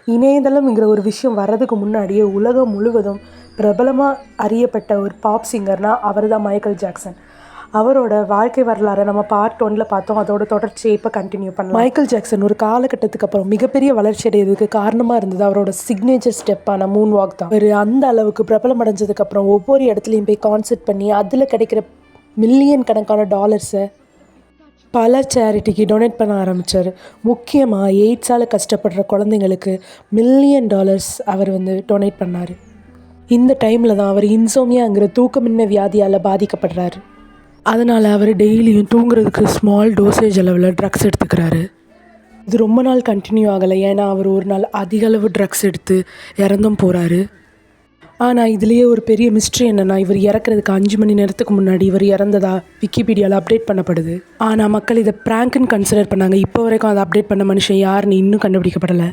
இணையதளம்ங்கிற ஒரு விஷயம் வர்றதுக்கு முன்னாடியே உலகம் முழுவதும் பிரபலமாக அறியப்பட்ட ஒரு பாப் சிங்கர்னால் அவர் தான் மைக்கேல் ஜாக்சன். அவரோட வாழ்க்கை வரலாறை நம்ம பார்ட் 1ல் பார்த்தோம். அதோட தொடர்ச்சியை இப்போ கண்டினியூ பண்ணலாம். மைக்கேல் ஜாக்சன் ஒரு காலகட்டத்துக்கு அப்புறம் மிகப்பெரிய வளர்ச்சி அடைகிறதுக்கு காரணமாக இருந்தது அவரோட சிக்னேச்சர் ஸ்டெப்பான மூன் வாக் தான். அவர் அந்த அளவுக்கு பிரபலம் அடைஞ்சதுக்கப்புறம் ஒவ்வொரு இடத்துலையும் போய் கான்சர்ட் பண்ணி அதில் கிடைக்கிற மில்லியன் கணக்கான டாலர்ஸை பல சேரிட்டிக்கு டொனேட் பண்ண ஆரம்பித்தார். முக்கியமாக எய்ட்ஸால் கஷ்டப்படுற குழந்தைங்களுக்கு $1,000,000 அவர் டொனேட் பண்ணார். இந்த டைமில் தான் அவர் இன்சோமியாங்கிற தூக்கமின்மை வியாதியால் பாதிக்கப்படுறாரு. அதனால் அவர் டெய்லியும் தூங்குறதுக்கு ஸ்மால் டோசேஜ் அளவில் ட்ரக்ஸ் எடுத்துக்கிறாரு. இது ரொம்ப நாள் கண்டினியூ ஆகலை. ஏன்னா அவர் ஒரு நாள் அதிக அளவு ட்ரக்ஸ் எடுத்து இறந்தும் போகிறாரு. ஆனால் இதுலேயே ஒரு பெரிய மிஸ்ட்ரி என்னென்னா, இவர் இறக்குறதுக்கு 5 மணி நேரத்துக்கு முன்னாடி இவர் இறந்ததா விக்கிபீடியாவில் அப்டேட் பண்ணப்படுது. ஆனால் மக்கள் இதை ப்ராங்க்னு கன்சிடர் பண்ணாங்க. இப்போ வரைக்கும் அதை அப்டேட் பண்ண மனுஷன் யாருன்னு இன்னும் கண்டுபிடிக்கப்படலை.